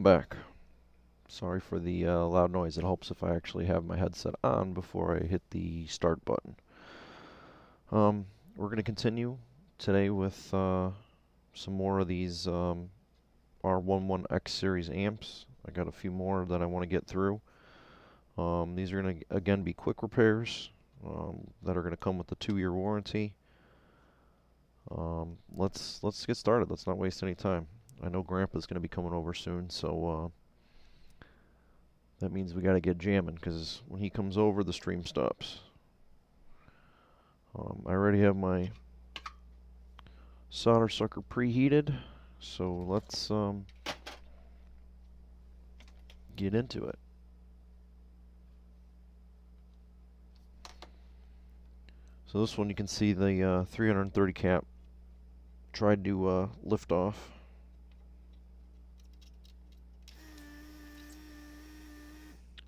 Welcome back. Sorry for the loud noise. It helps if I actually have my headset on before I hit the start button. We're going to continue today with some more of these R-11X series amps. I got a few more that I want to get through. These are going to again be quick repairs that are going to come with a 2-year warranty. Let's get started. Let's not waste any time. I know Grandpa's going to be coming over soon, so that means we got to get jamming, because when he comes over, the stream stops. I already have my solder sucker preheated, so let's get into it. So this one, you can see the 330 cap tried to lift off.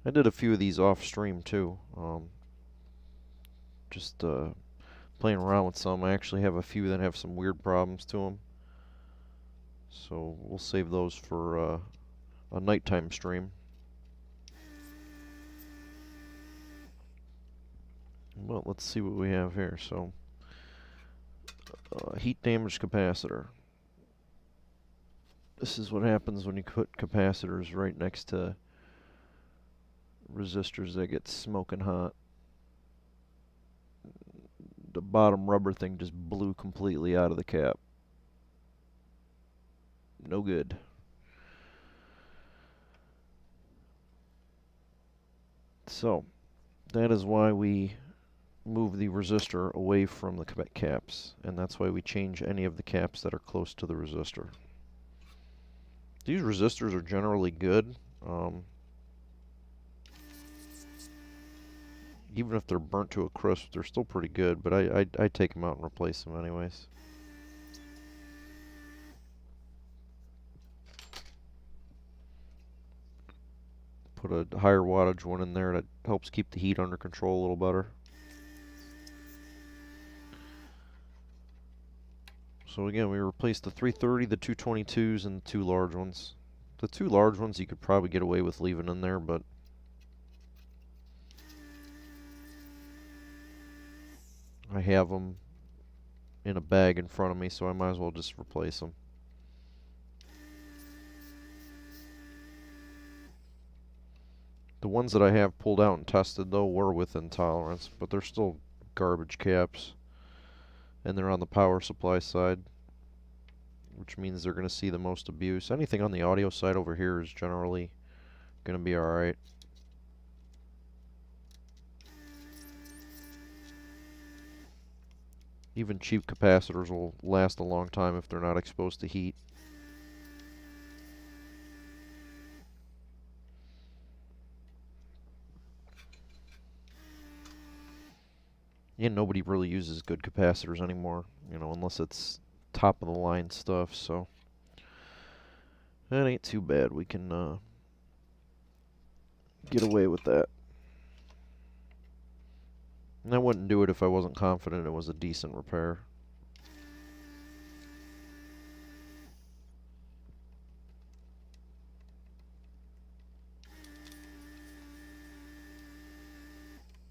I did a few of these off stream too, just playing around with some. I actually have a few that have some weird problems to them, so we'll save those for a nighttime stream. Well, let's see what we have here. So, heat damaged capacitor. This is what happens when you put capacitors right next to resistors that get smoking hot. The bottom rubber thing just blew completely out of the cap. No good. So, that is why we move the resistor away from the caps, and that's why we change any of the caps that are close to the resistor. These resistors are generally good. Even if they're burnt to a crisp, they're still pretty good, but I take them out and replace them anyways. Put a higher wattage one in there that helps keep the heat under control a little better. So again, we replaced the 330, the 222s, and the 2 large ones. The 2 large ones you could probably get away with leaving in there, but I have them in a bag in front of me, so I might as well just replace them. The ones that I have pulled out and tested, though, were within tolerance, but they're still garbage caps. And they're on the power supply side, which means they're going to see the most abuse. Anything on the audio side over here is generally going to be alright. Even cheap capacitors will last a long time if they're not exposed to heat. And nobody really uses good capacitors anymore, you know, unless it's top of the line stuff, so that ain't too bad. We can get away with that. And I wouldn't do it if I wasn't confident it was a decent repair.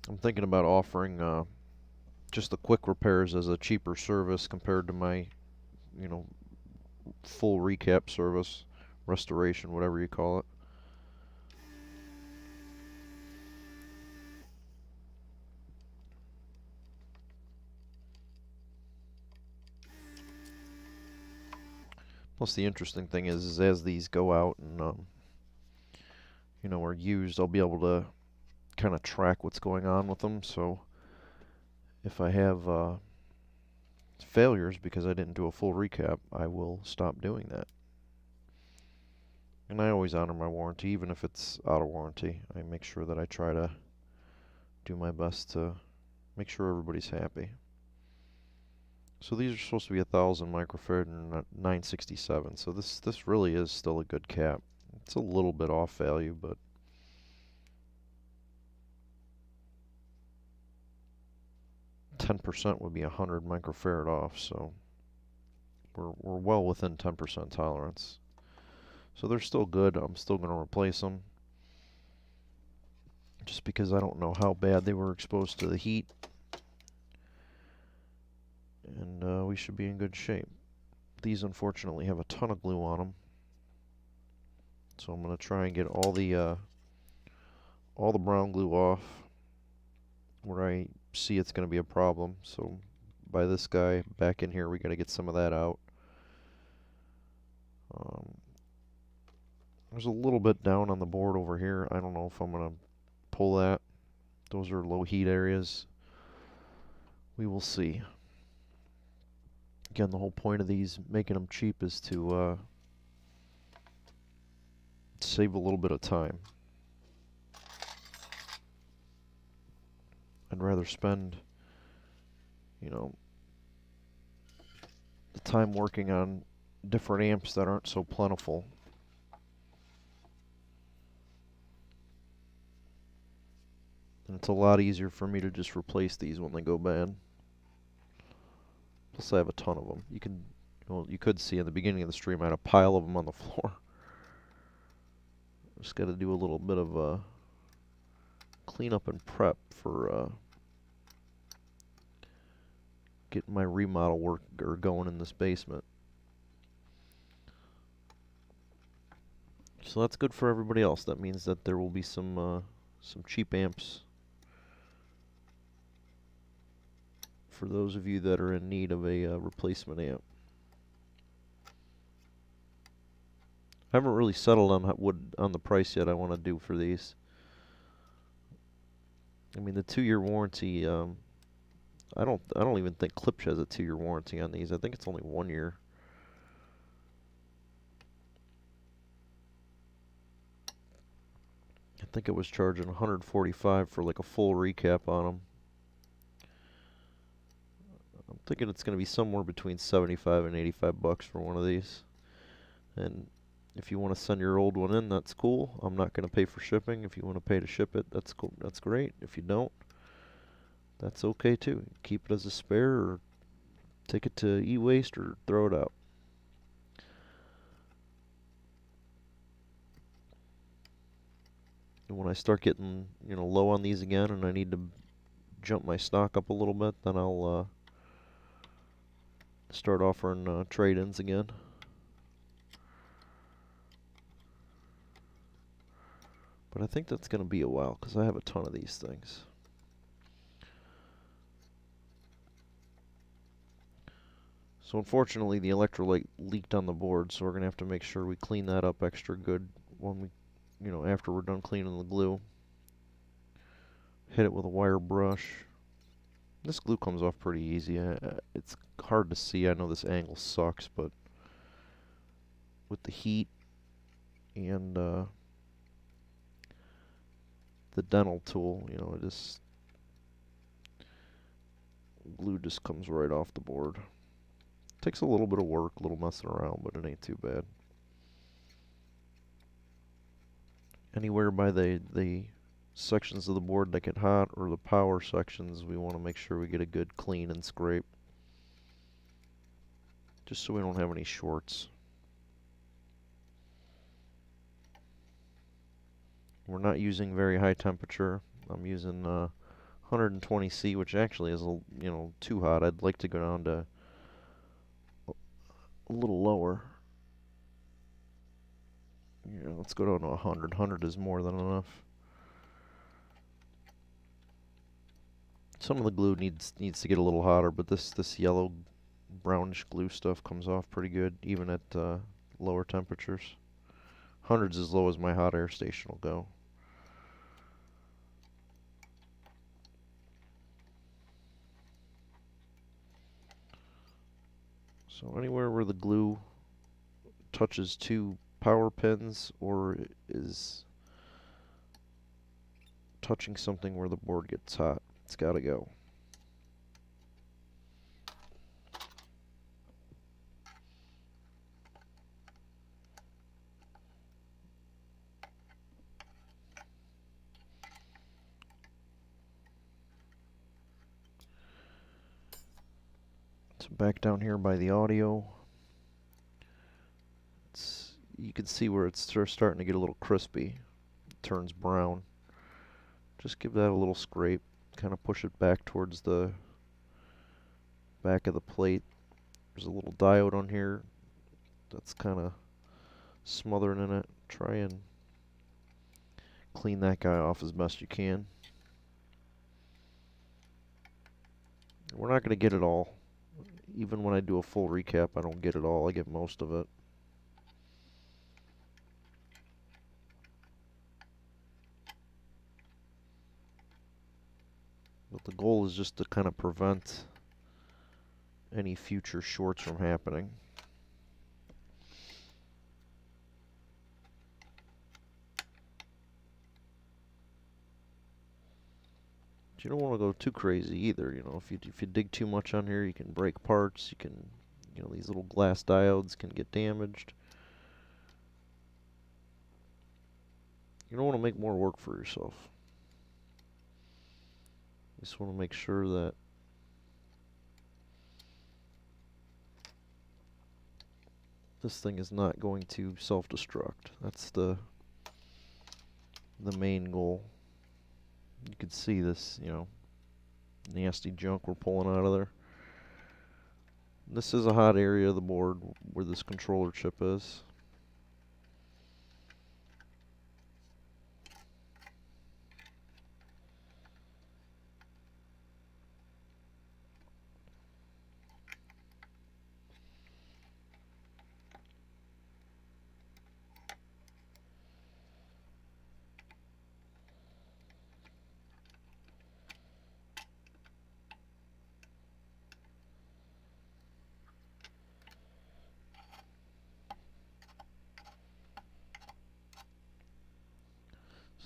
I'm thinking about offering just the quick repairs as a cheaper service compared to my, you know, full recap service, restoration, whatever you call it. Plus, the interesting thing is as these go out and you know, are used, I'll be able to kind of track what's going on with them. So if I have failures because I didn't do a full recap, I will stop doing that. And I always honor my warranty, even if it's out of warranty. I make sure that I try to do my best to make sure everybody's happy. So these are supposed to be 1,000 microfarad and 967. So this really is still a good cap. It's a little bit off value, but 10% would be 100 microfarad off. So we're well within 10% tolerance. So they're still good. I'm still going to replace them. Just because I don't know how bad they were exposed to the heat. And we should be in good shape. These unfortunately have a ton of glue on them. So I'm going to try and get all the brown glue off where I see it's going to be a problem. So by this guy back in here, we got to get some of that out. There's a little bit down on the board over here. I don't know if I'm going to pull that. Those are low heat areas. We will see. Again, the whole point of these, making them cheap, is to save a little bit of time. I'd rather spend, you know, the time working on different amps that aren't so plentiful. And it's a lot easier for me to just replace these when they go bad. Plus I have a ton of them. You could see in the beginning of the stream I had a pile of them on the floor. Just got to do a little bit of cleanup and prep for getting my remodel work going in this basement. So that's good for everybody else. That means that there will be some cheap amps for those of you that are in need of a replacement amp. I haven't really settled on the price yet I want to do for these. I mean, the 2-year warranty. I don't even think Klipsch has a 2-year warranty on these. I think it's only 1 year. I think it was charging $145 for like a full recap on them. I'm thinking it's going to be somewhere between 75 and 85 bucks for one of these. And if you want to send your old one in, that's cool. I'm not going to pay for shipping. If you want to pay to ship it, that's cool. That's great. If you don't, that's okay too. Keep it as a spare, or take it to e-waste, or throw it out. And when I start getting, low on these again, and I need to jump my stock up a little bit, then I'll start offering trade-ins again. But I think that's going to be a while, because I have a ton of these things. So unfortunately, the electrolyte leaked on the board, so we're going to have to make sure we clean that up extra good when we, after we're done cleaning the glue. Hit it with a wire brush. This glue comes off pretty easy. It's hard to see. I know this angle sucks, but with the heat and the dental tool, glue just comes right off the board. Takes a little bit of work, a little messing around, but it ain't too bad. Anywhere by the sections of the board that get hot, or the power sections, we want to make sure we get a good clean and scrape, just so we don't have any shorts. We're not using very high temperature. I'm using 120C, which actually is too hot. I'd like to go down to a little lower. Let's go down to 100. 100 is more than enough. Some of the glue needs to get a little hotter, but this yellow brownish glue stuff comes off pretty good, even at lower temperatures. 100's as low as my hot air station will go. So anywhere where the glue touches two power pins, or is touching something where the board gets hot, it's got to go. So back down here by the audio, you can see where it's starting to get a little crispy. It turns brown. Just give that a little scrape. Kind of push it back towards the back of the plate. There's a little diode on here that's kind of smothering in it. Try and clean that guy off as best you can. We're not going to get it all. Even when I do a full recap, I don't get it all. I get most of it. But the goal is just to kind of prevent any future shorts from happening. You don't want to go too crazy either. You know, if you dig too much on here, you can break parts. You can, you know, these little glass diodes can get damaged. You don't want to make more work for yourself. You just want to make sure that this thing is not going to self-destruct. That's the main goal. You can see this, you know, nasty junk we're pulling out of there. This is a hot area of the board where this controller chip is.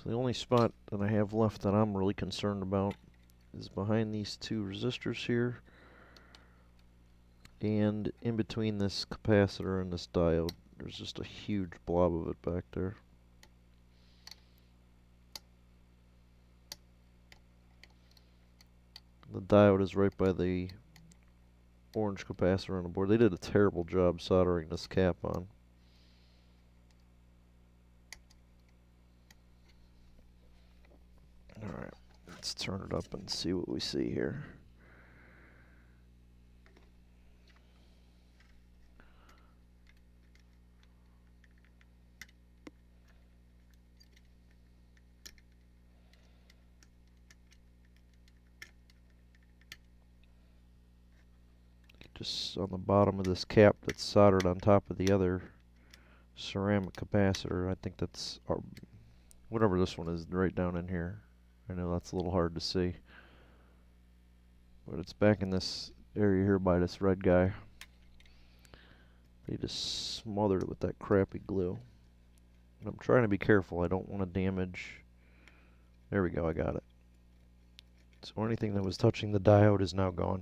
So the only spot that I have left that I'm really concerned about is behind these two resistors here and in between this capacitor and this diode. There's just a huge blob of it back there. The diode is right by the orange capacitor on the board. They did a terrible job soldering this cap on. Alright, let's turn it up and see what we see here. Just on the bottom of this cap that's soldered on top of the other ceramic capacitor. I think that's whatever this one is right down in here. I know that's a little hard to see, but it's back in this area here by this red guy. They just smothered it with that crappy glue. And I'm trying to be careful. I don't want to damage. There we go, I got it. So anything that was touching the diode is now gone.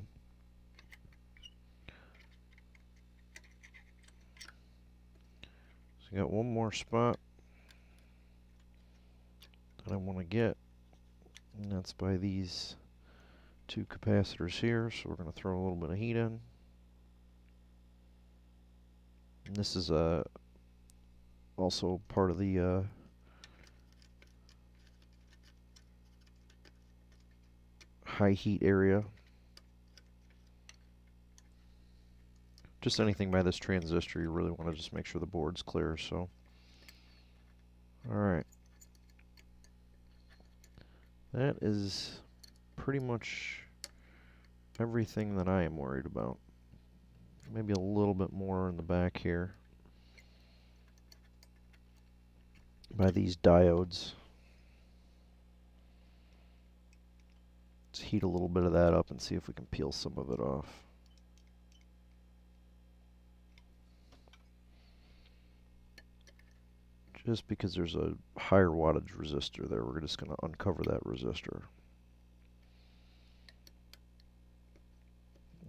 So I got one more spot that I want to get, and that's by these two capacitors here. So we're going to throw a little bit of heat in. And this is also part of the high heat area. Just anything by this transistor, you really want to just make sure the board's clear. So, alright. That is pretty much everything that I am worried about. Maybe a little bit more in the back here by these diodes. Let's heat a little bit of that up and see if we can peel some of it off. Just because there's a higher wattage resistor there, we're just going to uncover that resistor.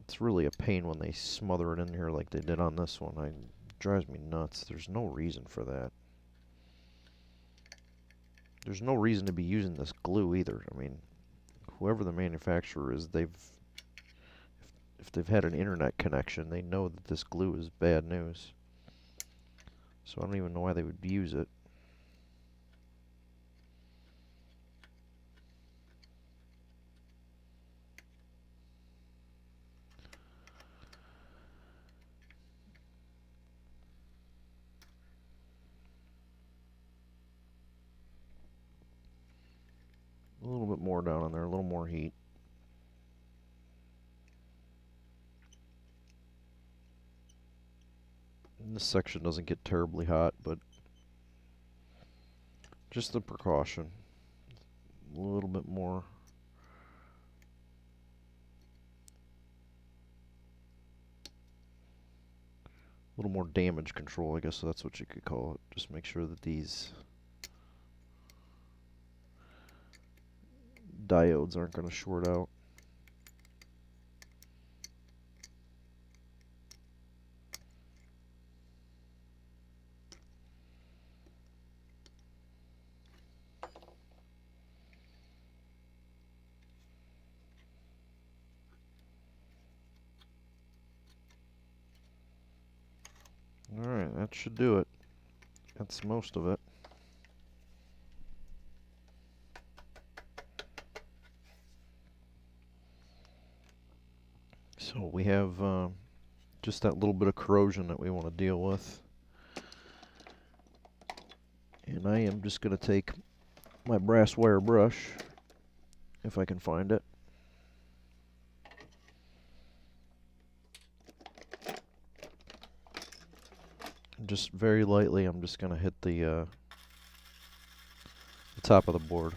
It's really a pain when they smother it in here like they did on this one. It drives me nuts. There's no reason for that. There's no reason to be using this glue either. I mean, whoever the manufacturer is, if they've had an internet connection, they know that this glue is bad news. So I don't even know why they would use it. A little bit more down on there, a little more heat. And this section doesn't get terribly hot, but just a precaution. A little bit more. A little more damage control, I guess that's what you could call it. Just make sure that these diodes aren't going to short out. Alright, that should do it. That's most of it. So we have just that little bit of corrosion that we want to deal with. And I am just going to take my brass wire brush, if I can find it. Just very lightly, I'm just going to hit the top of the board.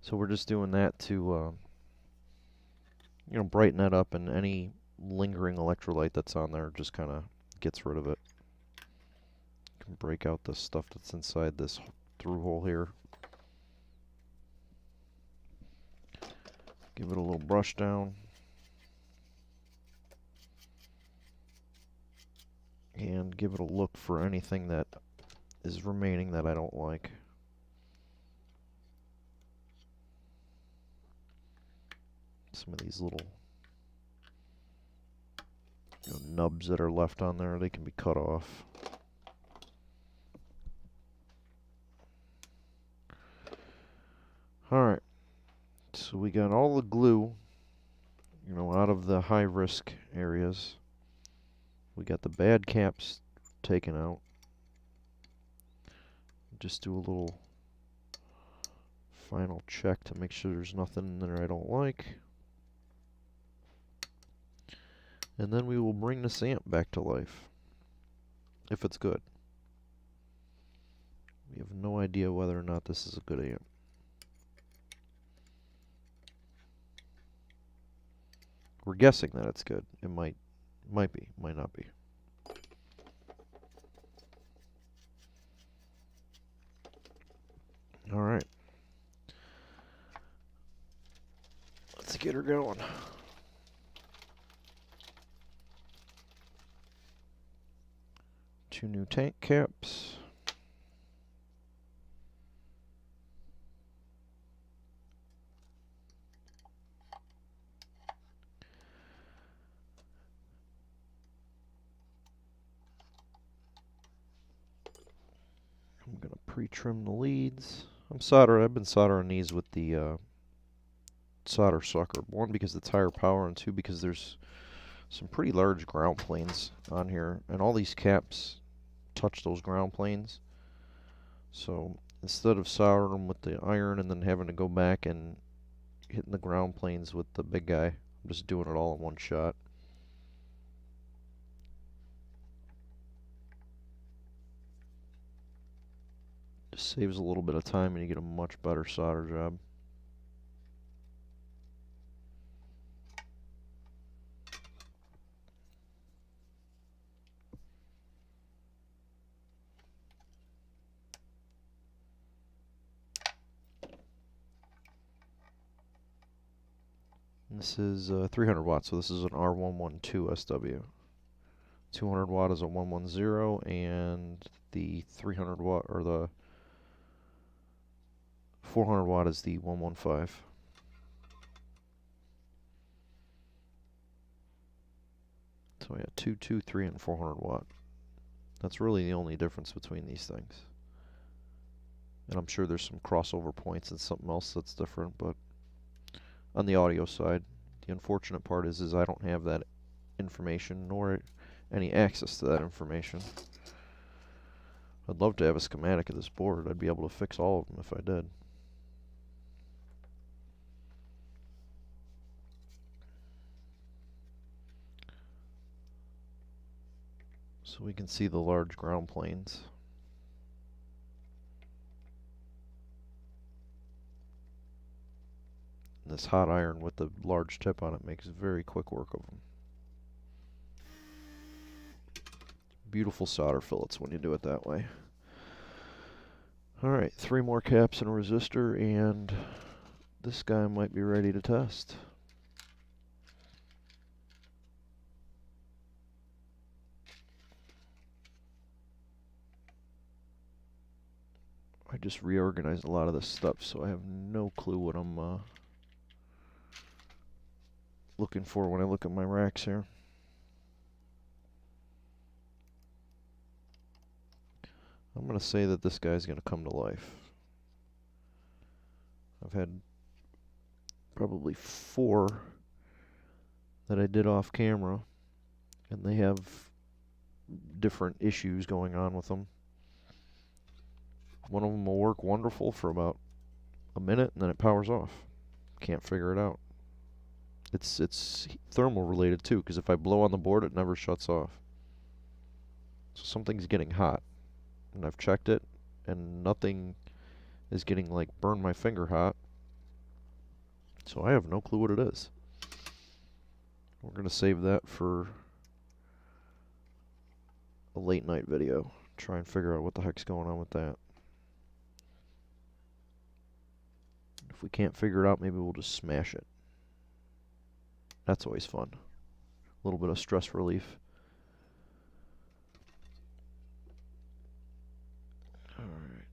So we're just doing that to, you know, brighten that up, and any lingering electrolyte that's on there just kind of gets rid of it. You can break out the stuff that's inside this through hole here. Give it a little brush down. And give it a look for anything that is remaining that I don't like. Some of these little nubs that are left on there, they can be cut off. Alright, so we got all the glue, you know, out of the high risk areas. We got the bad caps taken out. Just do a little final check to make sure there's nothing in there I don't like. And then we will bring this amp back to life, if it's good. We have no idea whether or not this is a good amp. We're guessing that it's good. It might be, might not be. Alright. Let's get her going. Two new tank caps. I'm going to pre-trim the leads. I've been soldering these with the solder sucker. One, because it's higher power, and two, because there's some pretty large ground planes on here, and all these caps touch those ground planes. So instead of soldering them with the iron and then having to go back and hitting the ground planes with the big guy, I'm just doing it all in one shot. Just saves a little bit of time and you get a much better solder job. This is 300 watts, so this is an R-11XSW. 200 watt is a 110, and the 300 watt, or the 400 watt is the 115. So yeah, 2, 2, 3, and 400 watt. That's really the only difference between these things. And I'm sure there's some crossover points and something else that's different, but on the audio side, the unfortunate part is I don't have that information nor any access to that information. I'd love to have a schematic of this board. I'd be able to fix all of them if I did. So we can see the large ground planes. And this hot iron with the large tip on it makes very quick work of them. Beautiful solder fillets when you do it that way. Alright, 3 more caps and a resistor, and this guy might be ready to test. I just reorganized a lot of this stuff, so I have no clue what I'm looking for when I look at my racks here. I'm going to say that this guy's going to come to life. I've had probably 4 that I did off camera, and they have different issues going on with them. One of them will work wonderful for about a minute, and then it powers off. Can't figure it out. It's thermal related too, because if I blow on the board, it never shuts off. So something's getting hot, and I've checked it, and nothing is getting like burn my finger hot. So I have no clue what it is. We're gonna save that for a late night video. Try and figure out what the heck's going on with that. If we can't figure it out, maybe we'll just smash it. That's always fun. A little bit of stress relief. Alright.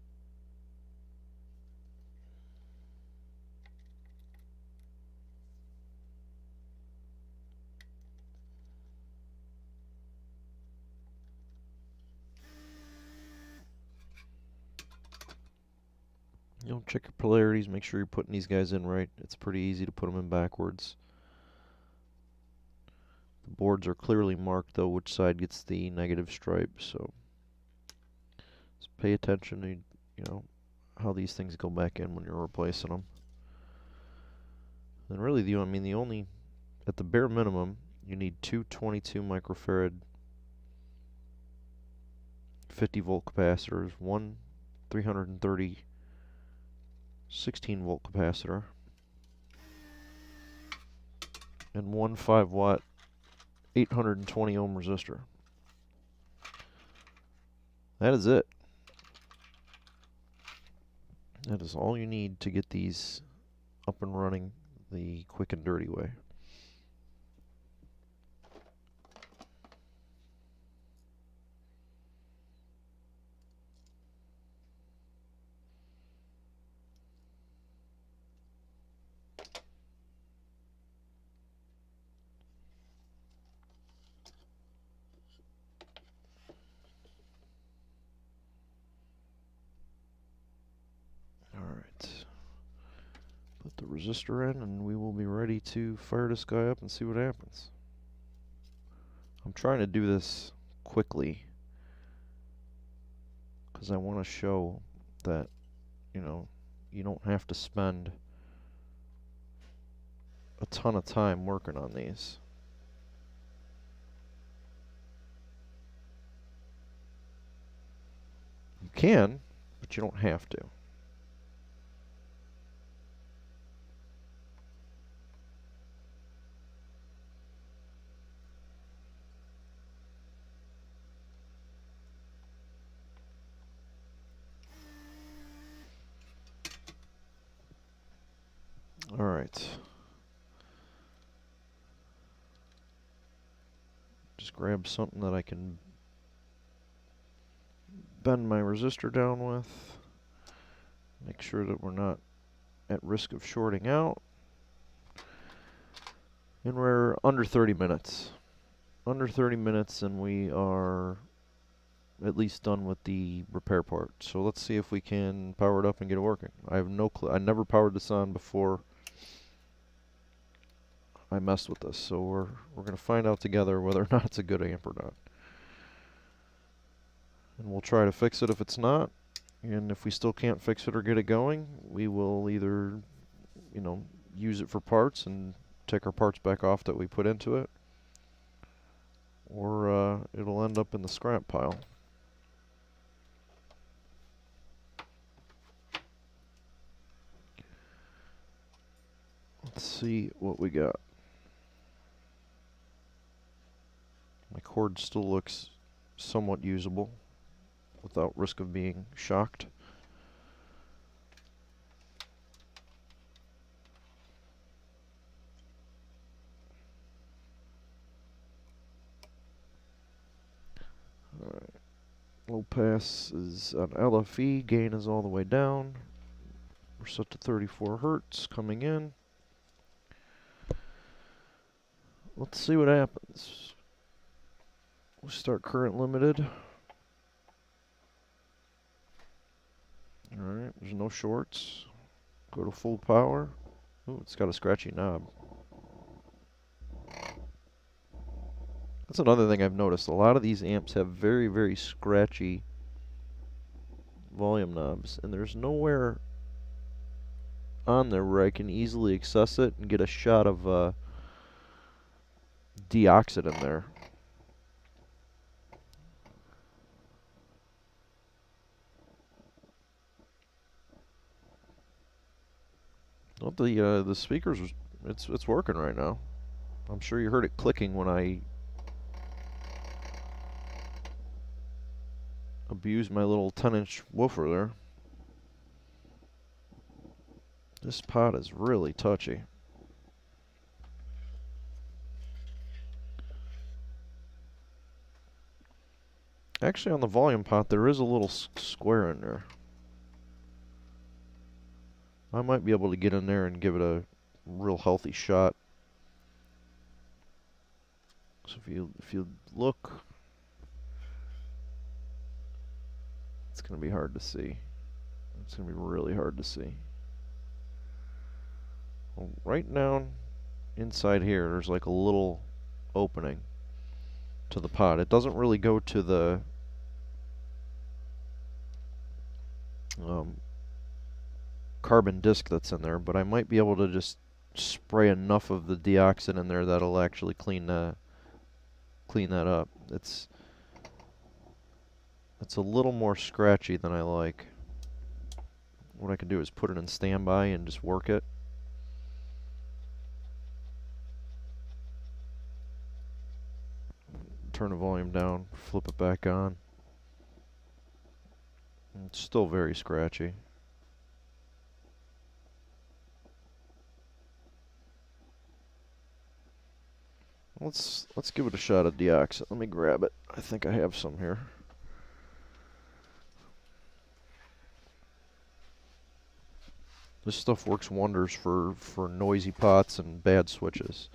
You know, check your polarities, make sure you're putting these guys in right. It's pretty easy to put them in backwards. The boards are clearly marked though which side gets the negative stripe, so just pay attention to, you know, how these things go back in when you're replacing them. And really, the only, at the bare minimum, you need 2 22 microfarad 50 volt capacitors, 1 330 16 volt capacitor, and 1 5 watt 820 ohm resistor. That is it. That is all you need to get these up and running the quick and dirty way. Put the resistor in, and we will be ready to fire this guy up and see what happens. I'm trying to do this quickly because I want to show that, you know, you don't have to spend a ton of time working on these. You can, but you don't have to. All right. Just grab something that I can bend my resistor down with. Make sure that we're not at risk of shorting out. And we're under 30 minutes. under 30 minutes and we are at least done with the repair part. So let's see if we can power it up and get it working. I have no clue. I never powered this on before I messed with this. So we're going to find out together whether or not it's a good amp or not. And we'll try to fix it if it's not. And if we still can't fix it or get it going, we will either, you know, use it for parts and take our parts back off that we put into it, or it'll end up in the scrap pile. Let's see what we got. My cord still looks somewhat usable without risk of being shocked. Alright. Low pass is on LFE, gain is all the way down. We're set to 34 Hertz coming in. Let's see what happens. We'll start current limited. Alright, there's no shorts. Go to full power. Ooh, it's got a scratchy knob. That's another thing I've noticed. A lot of these amps have very, very scratchy volume knobs, and there's nowhere on there where I can easily access it and get a shot of deoxit in there. Well, the speakers, it's working right now. I'm sure you heard it clicking when I abused my little 10-inch woofer there. This pot is really touchy. Actually, on the volume pot, there is a little square in there. I might be able to get in there and give it a real healthy shot. So if you look, it's going to be hard to see. It's going to be really hard to see. Well, right down inside here, there's like a little opening to the pot. It doesn't really go to the carbon disc that's in there, but I might be able to just spray enough of the deoxit in there that'll actually clean that up. It's a little more scratchy than I like. What I can do is put it in standby and just work it. Turn the volume down, flip it back on. It's still very scratchy. Let's give it a shot of deoxit. Let me grab it. I think I have some here. This stuff works wonders for noisy pots and bad switches.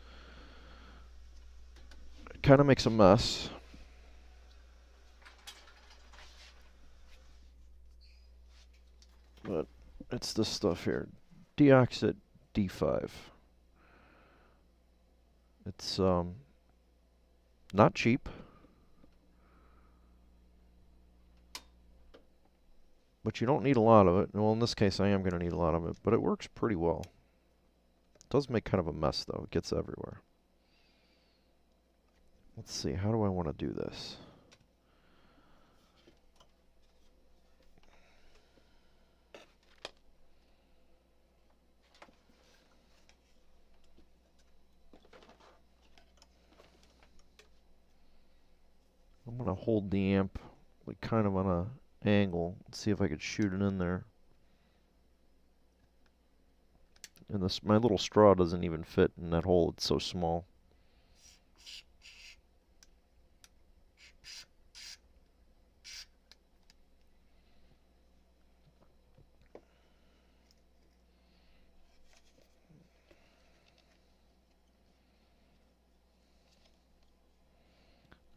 It kind of makes a mess. But it's this stuff here. Deoxit D5. It's not cheap, but you don't need a lot of it. Well, in this case, I am going to need a lot of it, but it works pretty well. It does make kind of a mess, though. It gets everywhere. Let's see. How do I want to do this? I'm going to hold the amp like kind of on a angle and see if I could shoot it in there. And my little straw doesn't even fit in that hole. It's so small.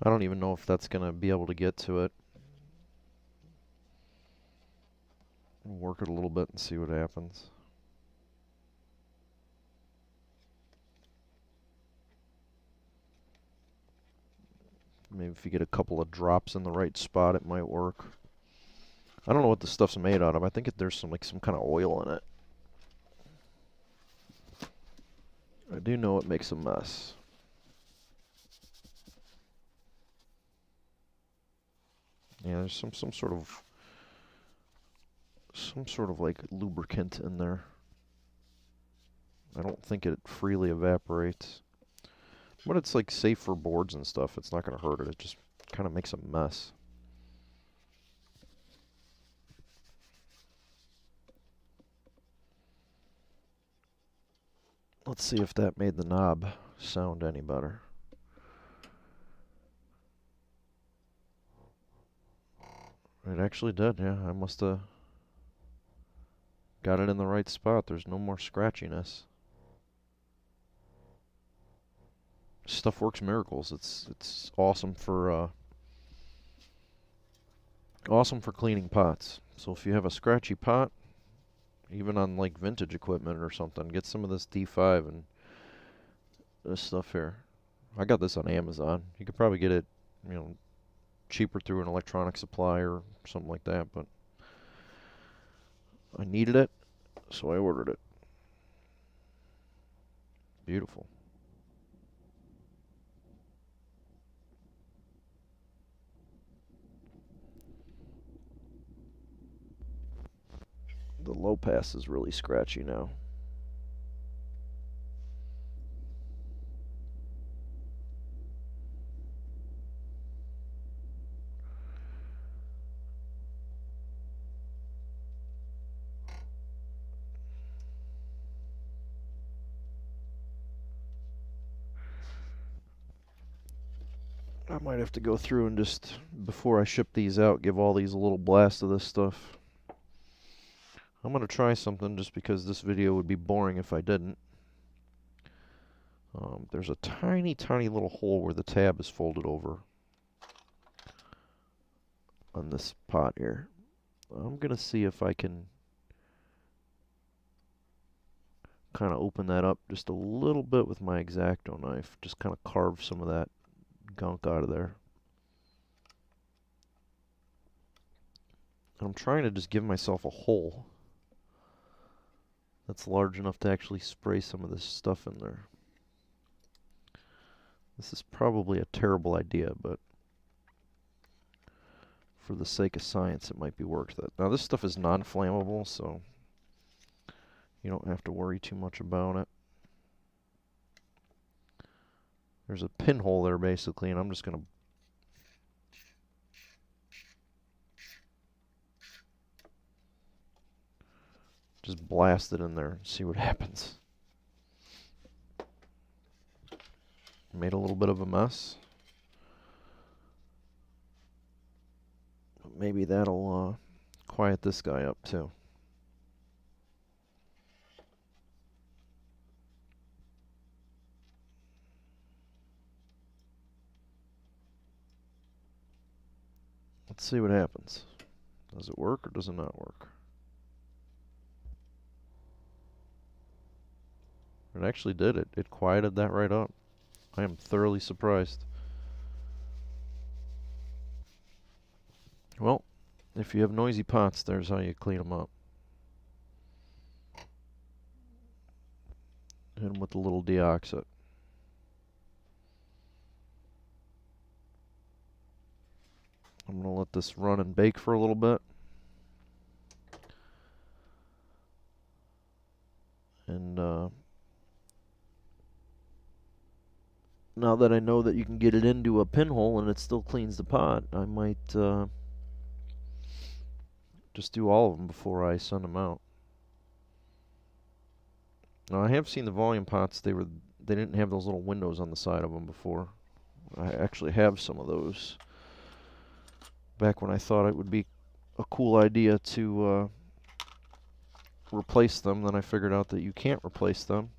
I don't even know if that's going to be able to get to it. Work it a little bit and see what happens. Maybe if you get a couple of drops in the right spot, it might work. I don't know what the stuff's made out of. I think there's some kind of oil in it. I do know it makes a mess. Yeah, there's some sort of like lubricant in there. I don't think it freely evaporates. But it's like safe for boards and stuff. It's not going to hurt it. It just kind of makes a mess. Let's see if that made the knob sound any better. It actually did, yeah. I must have got it in the right spot. There's no more scratchiness. Stuff works miracles. It's awesome for cleaning pots. So if you have a scratchy pot, even on like vintage equipment or something, get some of this D5 and this stuff here. I got this on Amazon. You could probably get it, you know, cheaper through an electronic supply or something like that, but I needed it, so I ordered it. Beautiful. The low pass is really scratchy now. I might have to go through and just, before I ship these out, give all these a little blast of this stuff. I'm going to try something just because this video would be boring if I didn't. There's a tiny, tiny little hole where the tab is folded over on this pot here. I'm going to see if I can kind of open that up just a little bit with my X-Acto knife. Just kind of carve some of that gunk out of there. I'm trying to just give myself a hole that's large enough to actually spray some of this stuff in there. This is probably a terrible idea, but for the sake of science, it might be worth it. Now, this stuff is non-flammable, so you don't have to worry too much about it. There's a pinhole there, basically, and I'm just going to just blast it in there and see what happens. Made a little bit of a mess. But maybe that'll quiet this guy up too. Let's see what happens. Does it work or does it not work? It actually did it. It quieted that right up. I am thoroughly surprised. Well, if you have noisy pots, there's how you clean them up. Hit them with a little deoxit. I'm going to let this run and bake for a little bit. And now that I know that you can get it into a pinhole and it still cleans the pot, I might just do all of them before I send them out. Now, I have seen the volume pots. They didn't have those little windows on the side of them before. I actually have some of those. Back when I thought it would be a cool idea to replace them, then I figured out that you can't replace them.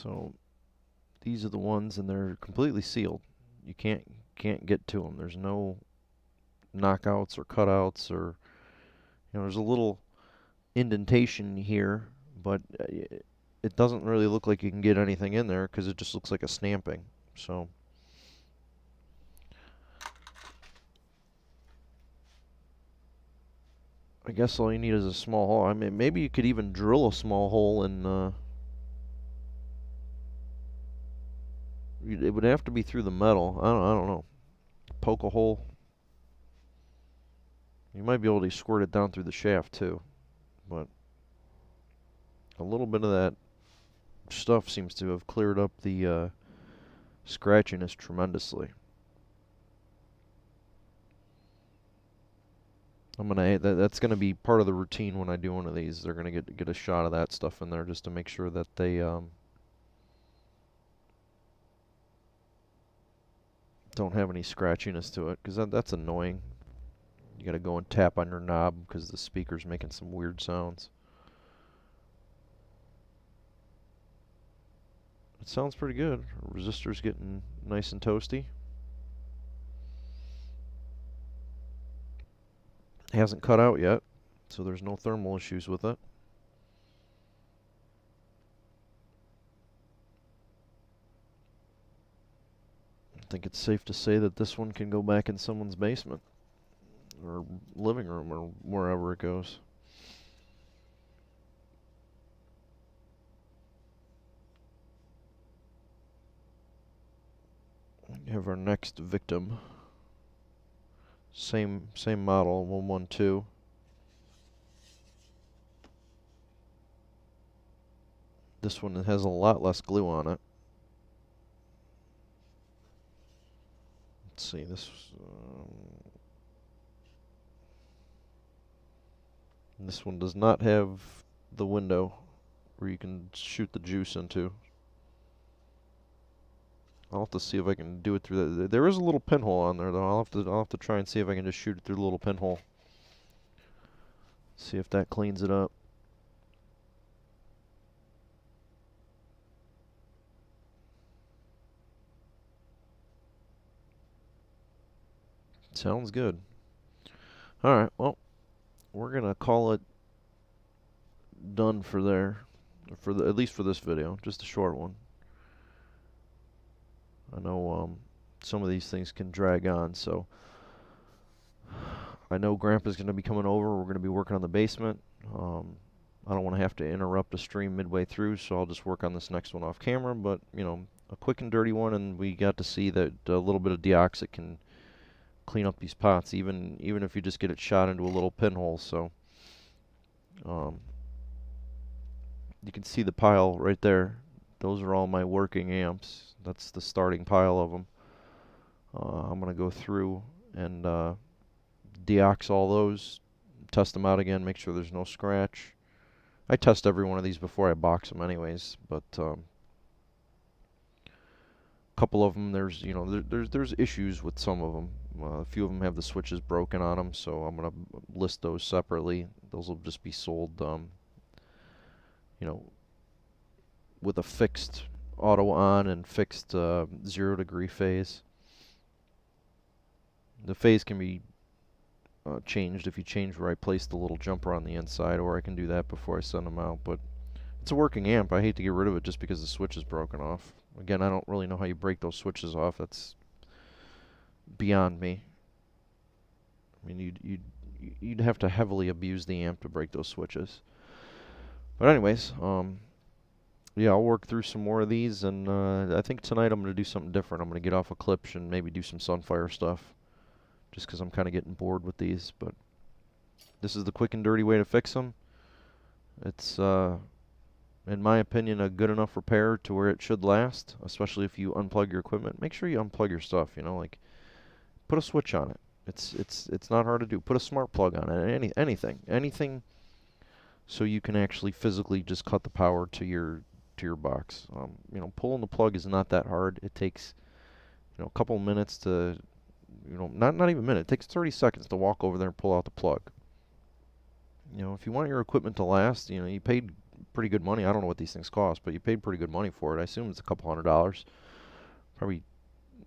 So these are the ones, and they're completely sealed. You can't get to them. There's no knockouts or cutouts, or there's a little indentation here, but it doesn't really look like you can get anything in there because it just looks like a stamping. So I guess all you need is a small hole. I mean, maybe you could even drill a small hole in. It would have to be through the metal. I don't know. Poke a hole. You might be able to squirt it down through the shaft too, but a little bit of that stuff seems to have cleared up the scratchiness tremendously. That's gonna be part of the routine when I do one of these. They're gonna get a shot of that stuff in there just to make sure that they don't have any scratchiness to it, because that's annoying. You gotta go and tap on your knob because the speaker's making some weird sounds. It sounds pretty good. Resistor's getting nice and toasty. It hasn't cut out yet, so there's no thermal issues with it. I think it's safe to say that this one can go back in someone's basement or living room or wherever it goes. We have our next victim. Same model, 112. This one has a lot less glue on it. Let's see, this one does not have the window where you can shoot the juice into. I'll have to see if I can do it through that. There is a little pinhole on there, though. I'll have to try and see if I can just shoot it through the little pinhole. See if that cleans it up. Sounds good. Alright, well, we're gonna call it done for there. At least for this video. Just a short one. I know some of these things can drag on, so I know Grandpa's going to be coming over. We're going to be working on the basement. I don't want to have to interrupt a stream midway through, so I'll just work on this next one off camera, but, a quick and dirty one, and we got to see that a little bit of deoxit can clean up these pots, even if you just get it shot into a little pinhole. So you can see the pile right there. Those are all my working amps. That's the starting pile of them. I'm going to go through and deox all those, test them out again, make sure there's no scratch. I test every one of these before I box them anyways, but a couple of them, there's issues with some of them. A few of them have the switches broken on them, so I'm going to list those separately. Those will just be sold, with a fixed auto on and fixed 0-degree phase. The phase can be changed if you change where I place the little jumper on the inside, or I can do that before I send them out. But it's a working amp. I hate to get rid of it just because the switch is broken off. Again, I don't really know how you break those switches off. That's beyond me. I mean, you'd have to heavily abuse the amp to break those switches. But anyways, yeah, I'll work through some more of these, and I think tonight I'm going to do something different. I'm going to get off a Klipsch and maybe do some Sunfire stuff, just because I'm kind of getting bored with these. But this is the quick and dirty way to fix them. It's, in my opinion, a good enough repair to where it should last, especially if you unplug your equipment. Make sure you unplug your stuff, like put a switch on it. It's not hard to do. Put a smart plug on it. Anything so you can actually physically just cut the power to your box. Pulling the plug is not that hard. It takes a couple minutes to, not even a minute. It takes 30 seconds to walk over there and pull out the plug. If you want your equipment to last, you paid pretty good money. I don't know what these things cost, but you paid pretty good money for it. I assume it's a couple $100. Probably,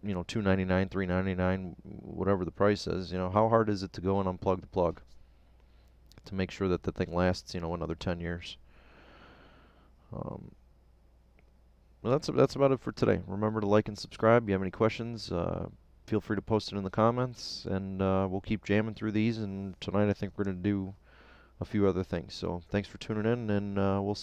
you know, $2.99, $3.99, whatever the price is. You know, how hard is it to go and unplug the plug to make sure that the thing lasts, you know, another 10 years? Well, that's about it for today. Remember to like and subscribe. If you have any questions, feel free to post it in the comments, and we'll keep jamming through these. And tonight I think we're going to do a few other things. So thanks for tuning in, and we'll see